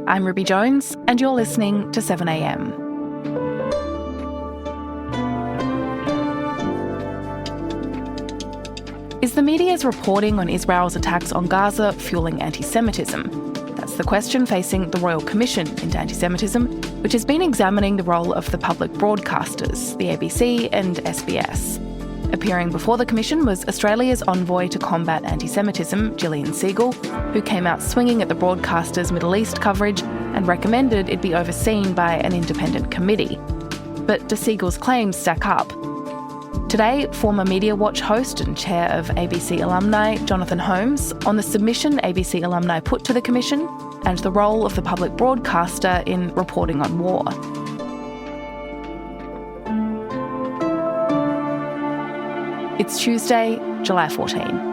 I'm Ruby Jones, and you're listening to 7am. Is the media's reporting on Israel's attacks on Gaza fueling anti-Semitism? That's the question facing the Royal Commission into Antisemitism, which has been examining the role of the public broadcasters, the ABC and SBS. Appearing before the Commission was Australia's Envoy to Combat Antisemitism, Jillian Segal, who came out swinging at the broadcasters' Middle East coverage and recommended it be overseen by an independent committee. But do Segal's claims stack up? Today, former Media Watch host and chair of ABC Alumni, Jonathan Holmes, on the submission ABC Alumni put to the Commission and the role of the public broadcaster in reporting on war. It's Tuesday, July 14.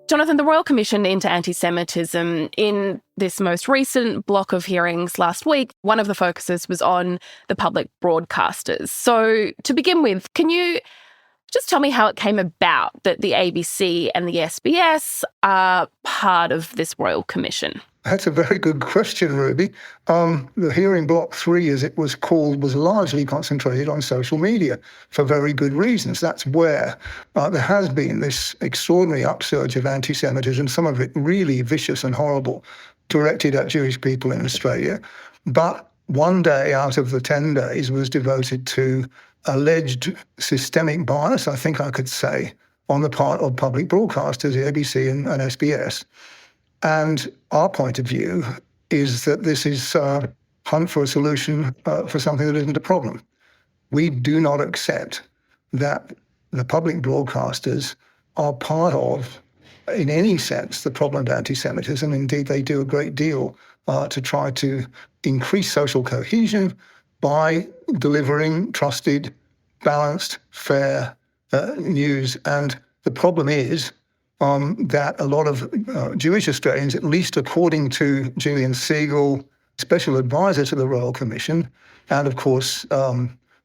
Jonathan, the Royal Commission into Antisemitism, in this most recent block of hearings last week, one of the focuses was on the public broadcasters. So to begin with, can you just tell me how it came about that the ABC and the SBS are part of this Royal Commission? That's a very good question, Ruby. The hearing block 3, as it was called, was largely concentrated on social media for very good reasons. That's where there has been this extraordinary upsurge of anti-Semitism, some of it really vicious and horrible, directed at Jewish people in Australia. But one day out of the 10 days was devoted to alleged systemic bias, I think I could say, on the part of public broadcasters, the ABC and SBS. And our point of view is that this is a hunt for a solution for something that isn't a problem. We do not accept that the public broadcasters are part of, in any sense, the problem of anti-Semitism. Indeed, they do a great deal to try to increase social cohesion by delivering trusted, balanced, fair news. And the problem is that a lot of Jewish Australians, at least according to Jillian Segal, Special Advisor to the Royal Commission, and of course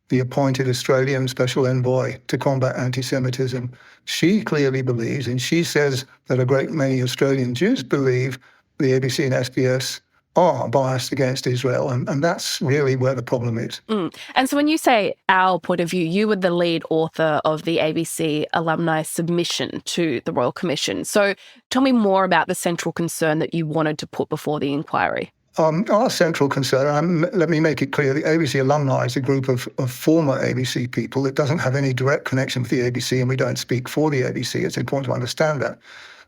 the appointed Australian Special Envoy to Combat Antisemitism, she clearly believes, and she says that a great many Australian Jews believe, the ABC and SBS are biased against Israel, and that's really where the problem is. And so when you say our point of view, you were the lead author of the ABC Alumni submission to the Royal Commission. So tell me more about the central concern that you wanted to put before the inquiry. Our central concern, let me make it clear, the ABC Alumni is a group of former ABC people. It doesn't have any direct connection with the ABC, and we don't speak for the ABC. It's important to understand that.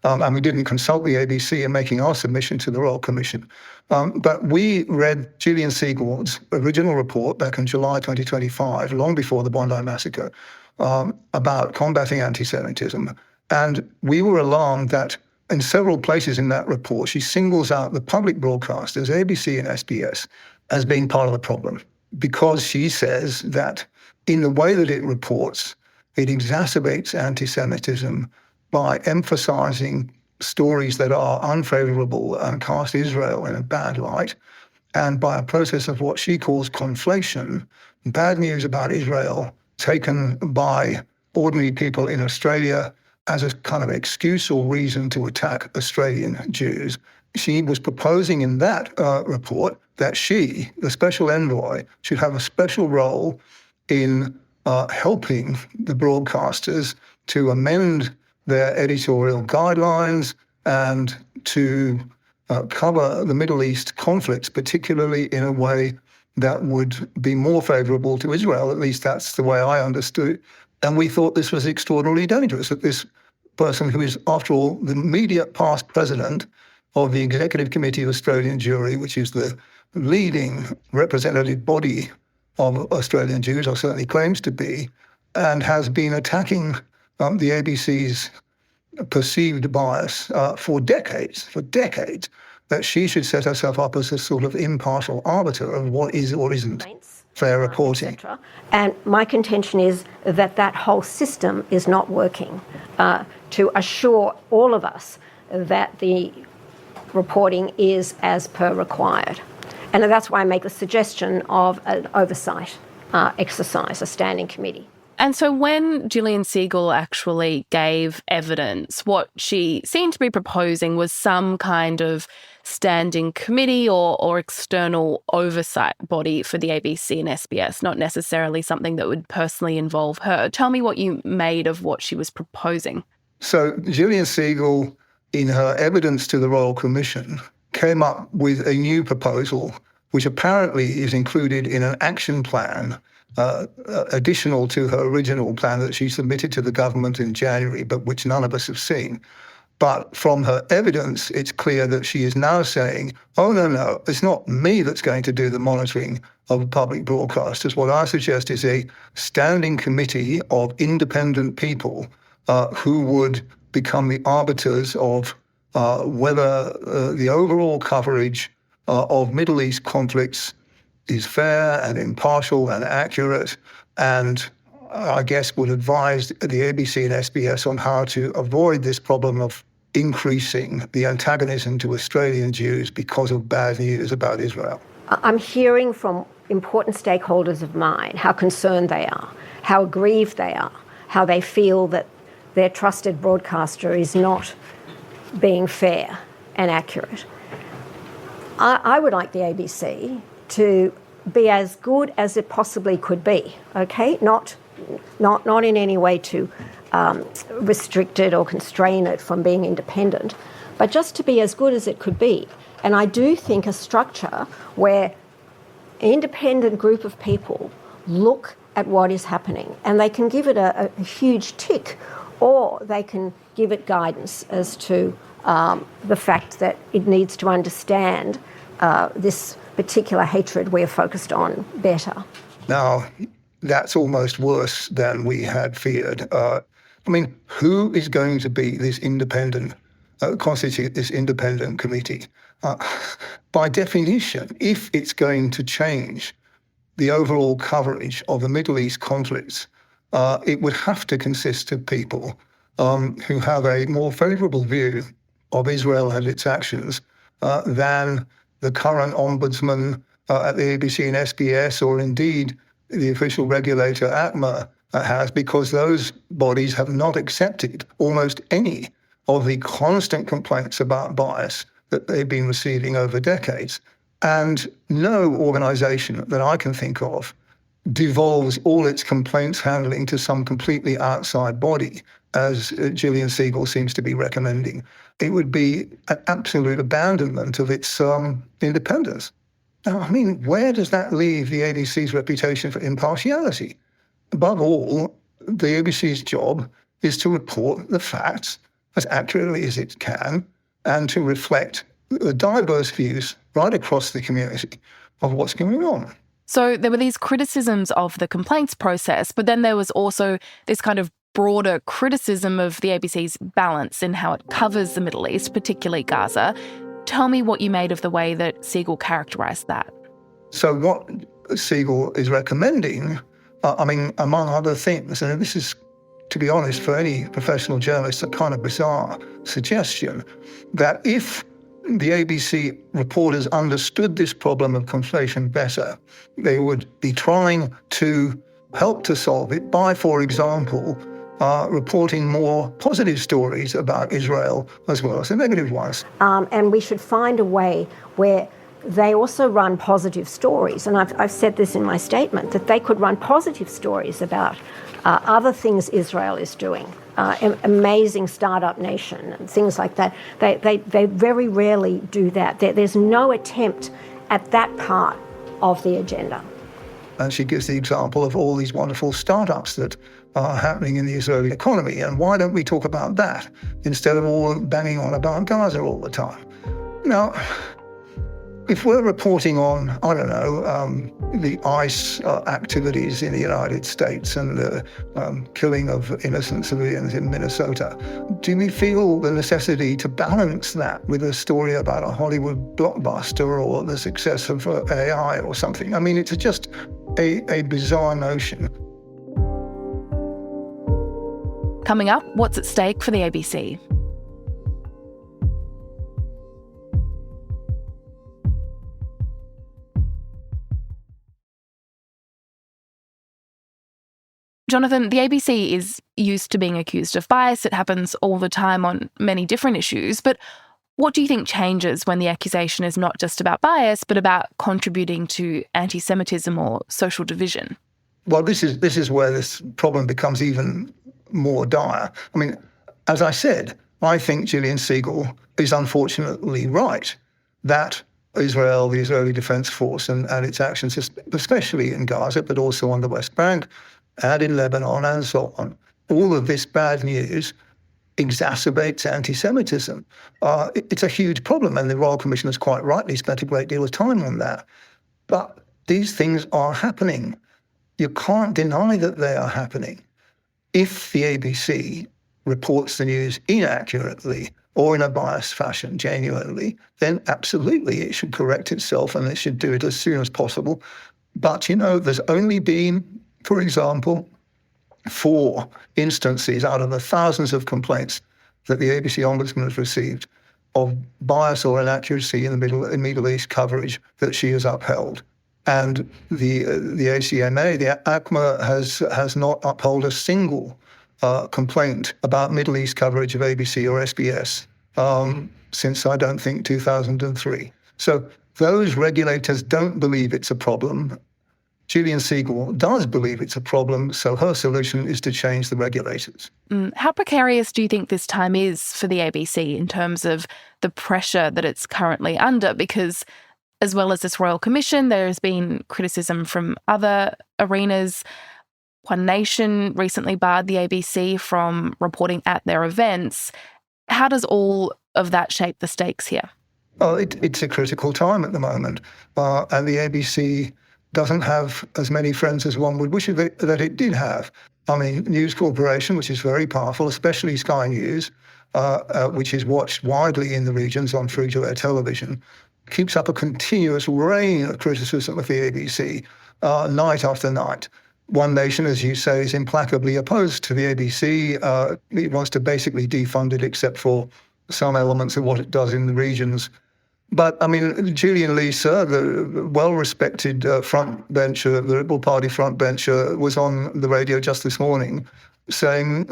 And we didn't consult the ABC in making our submission to the Royal Commission. But we read Jillian Segal's original report back in July 2025, long before the Bondi massacre, about combating anti-Semitism. And we were alarmed that in several places in that report, she singles out the public broadcasters, ABC and SBS, as being part of the problem, because she says that in the way that it reports, it exacerbates anti-Semitism by emphasizing stories that are unfavorable and cast Israel in a bad light, and by a process of what she calls conflation, bad news about Israel taken by ordinary people in Australia as a kind of excuse or reason to attack Australian Jews. She was proposing in that report that she, the Special Envoy, should have a special role in helping the broadcasters to amend their editorial guidelines and to cover the Middle East conflicts, particularly in a way that would be more favourable to Israel. At least that's the way I understood it. And we thought this was extraordinarily dangerous, that this person, who is, after all, the immediate past president of the Executive Committee of Australian Jewry, which is the leading representative body of Australian Jews, or certainly claims to be, and has been attacking the ABC's perceived bias for decades, that she should set herself up as a sort of impartial arbiter of what is or isn't fair reporting. And my contention is that that whole system is not working to assure all of us that the reporting is as per required. And that's why I make the suggestion of an oversight exercise, a standing committee. And so when Jillian Segal actually gave evidence, what she seemed to be proposing was some kind of standing committee or external oversight body for the ABC and SBS, not necessarily something that would personally involve her. Tell me what you made of what she was proposing. So Jillian Segal, in her evidence to the Royal Commission, came up with a new proposal, which apparently is included in an action plan additional to her original plan that she submitted to the government in January, but which none of us have seen. But from her evidence, it's clear that she is now saying, oh, no, it's not me that's going to do the monitoring of public broadcasters. What I suggest is a standing committee of independent people who would become the arbiters of whether the overall coverage of Middle East conflicts is fair and impartial and accurate, and I guess would advise the ABC and SBS on how to avoid this problem of increasing the antagonism to Australian Jews because of bad news about Israel. I'm hearing from important stakeholders of mine how concerned they are, how aggrieved they are, how they feel that their trusted broadcaster is not being fair and accurate. I would like the ABC to be as good as it possibly could be, okay? Not in any way to restrict it or constrain it from being independent, but just to be as good as it could be. And I do think a structure where an independent group of people look at what is happening and they can give it a huge tick, or they can give it guidance as to the fact that it needs to understand this particular hatred we're focused on better. Now, that's almost worse than we had feared. Who is going to be this independent, constitute this independent committee? By definition, if it's going to change the overall coverage of the Middle East conflicts, it would have to consist of people who have a more favourable view of Israel and its actions than the current ombudsman at the ABC and SBS, or indeed the official regulator ACMA has, because those bodies have not accepted almost any of the constant complaints about bias that they've been receiving over decades. And no organisation that I can think of devolves all its complaints handling to some completely outside body, as Jillian Segal seems to be recommending. It would be an absolute abandonment of its independence. Now, where does that leave the ABC's reputation for impartiality? Above all, the ABC's job is to report the facts as accurately as it can and to reflect the diverse views right across the community of what's going on. So there were these criticisms of the complaints process, but then there was also this kind of broader criticism of the ABC's balance in how it covers the Middle East, particularly Gaza. Tell me what you made of the way that Segal characterised that. So what Segal is recommending, among other things, and this is, to be honest, for any professional journalist, a kind of bizarre suggestion, that if the ABC reporters understood this problem of conflation better, they would be trying to help to solve it by, for example, reporting more positive stories about Israel as well as the negative ones. And we should find a way where they also run positive stories. And I've said this in my statement, that they could run positive stories about other things Israel is doing, amazing startup nation and things like that. They very rarely do that. There's no attempt at that part of the agenda. And she gives the example of all these wonderful startups that are happening in the Israeli economy. And why don't we talk about that instead of all banging on about Gaza all the time? Now, if we're reporting on, the ICE activities in the United States and the killing of innocent civilians in Minnesota, do we feel the necessity to balance that with a story about a Hollywood blockbuster or the success of AI or something? It's just a bizarre notion. Coming up, what's at stake for the ABC? Jonathan, the ABC is used to being accused of bias. It happens all the time on many different issues. But what do you think changes when the accusation is not just about bias, but about contributing to anti-Semitism or social division? Well, this is where this problem becomes even more dire. I mean, as I said, I think Jillian Segal is unfortunately right that Israel, the Israeli Defense Force, and its actions, especially in Gaza, but also on the West Bank and in Lebanon and so on, all of this bad news exacerbates anti-Semitism. It's a huge problem, and the Royal Commission has quite rightly spent a great deal of time on that. But these things are happening. You can't deny that they are happening. If the ABC reports the news inaccurately or in a biased fashion, genuinely, then absolutely it should correct itself and it should do it as soon as possible. But, there's only been, for example, 4 instances out of the thousands of complaints that the ABC Ombudsman has received of bias or inaccuracy in the Middle East coverage that she has upheld. And the ACMA, the ACMA, has not upheld a single complaint about Middle East coverage of ABC or SBS since, I don't think, 2003. So those regulators don't believe it's a problem. Jillian Segal does believe it's a problem, so her solution is to change the regulators. How precarious do you think this time is for the ABC in terms of the pressure that it's currently under? Because as well as this Royal Commission, there has been criticism from other arenas. One Nation recently barred the ABC from reporting at their events. How does all of that shape the stakes here? Well, it's a critical time at the moment, and the ABC doesn't have as many friends as one would wish that it did have. I mean, News Corporation, which is very powerful, especially Sky News, which is watched widely in the regions on free-to-air television, keeps up a continuous rain of criticism of the ABC night after night. One Nation, as you say, is implacably opposed to the ABC. It wants to basically defund it except for some elements of what it does in the regions. But, I mean, Julian Leeser, the well-respected frontbencher, the Liberal Party frontbencher, was on the radio just this morning saying,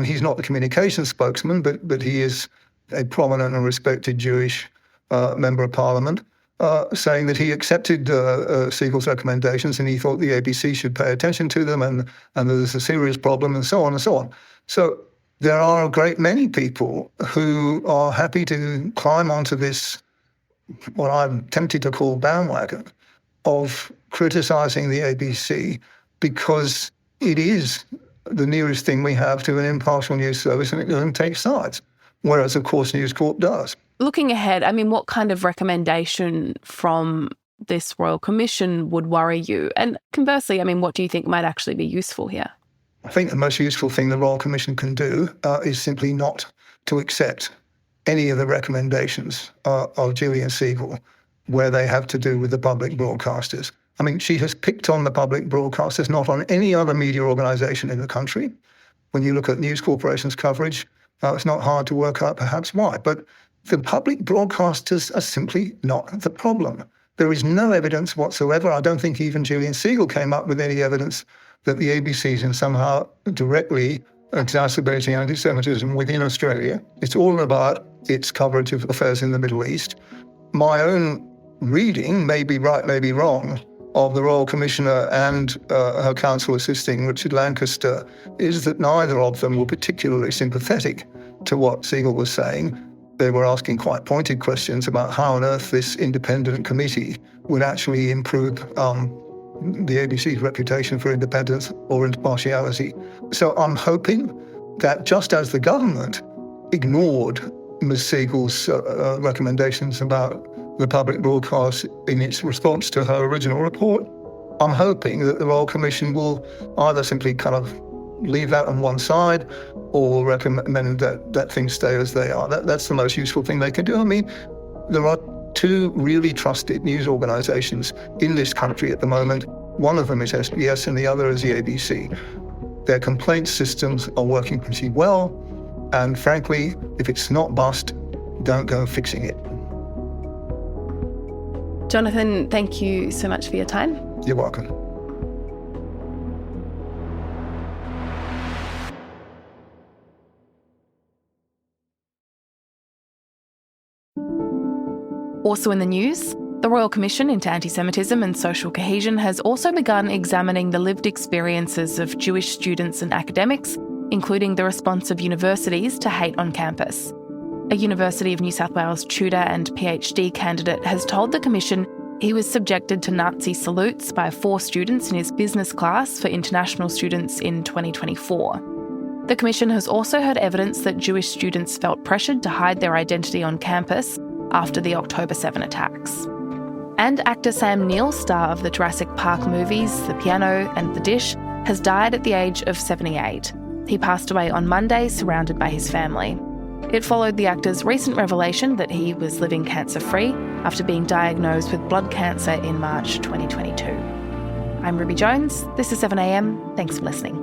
he's not the communications spokesman, but he is a prominent and respected Jewish member of Parliament, saying that he accepted Segal's recommendations and he thought the ABC should pay attention to them and there's a serious problem and so on and so on. So there are a great many people who are happy to climb onto this, what I'm tempted to call bandwagon, of criticising the ABC because it is the nearest thing we have to an impartial news service and it doesn't take sides, whereas, of course, News Corp does. Looking ahead, what kind of recommendation from this Royal Commission would worry you? And conversely, what do you think might actually be useful here? I think the most useful thing the Royal Commission can do is simply not to accept any of the recommendations of Jillian Segal where they have to do with the public broadcasters. She has picked on the public broadcasters, not on any other media organisation in the country. When you look at News Corporation's coverage, it's not hard to work out perhaps why. But the public broadcasters are simply not the problem. There is no evidence whatsoever. I don't think even Jillian Segal came up with any evidence that the ABC is somehow directly exacerbating anti-Semitism within Australia. It's all about its coverage of affairs in the Middle East. My own reading, may be right, may be wrong, of the Royal Commissioner and her counsel assisting, Richard Lancaster, is that neither of them were particularly sympathetic to what Segal was saying. They were asking quite pointed questions about how on earth this independent committee would actually improve the ABC's reputation for independence or impartiality. So I'm hoping that just as the government ignored Ms. Segal's recommendations about the public broadcast in its response to her original report, I'm hoping that the Royal Commission will either simply kind of leave that on one side or recommend that things stay as they are. That's the most useful thing they can do. There are 2 really trusted news organisations in this country at the moment. One of them is SBS and the other is the ABC. Their complaint systems are working pretty well, and frankly, if it's not bust, don't go fixing it. Jonathan, thank you so much for your time. You're welcome. Also in the news, the Royal Commission into Antisemitism and Social Cohesion has also begun examining the lived experiences of Jewish students and academics, including the response of universities to hate on campus. A University of New South Wales tutor and PhD candidate has told the Commission he was subjected to Nazi salutes by 4 students in his business class for international students in 2024. The Commission has also heard evidence that Jewish students felt pressured to hide their identity on campus after the October 7 attacks. And actor Sam Neill, star of the Jurassic Park movies, The Piano and The Dish, has died at the age of 78. He passed away on Monday, surrounded by his family. It followed the actor's recent revelation that he was living cancer-free after being diagnosed with blood cancer in March 2022. I'm Ruby Jones. This is 7am. Thanks for listening.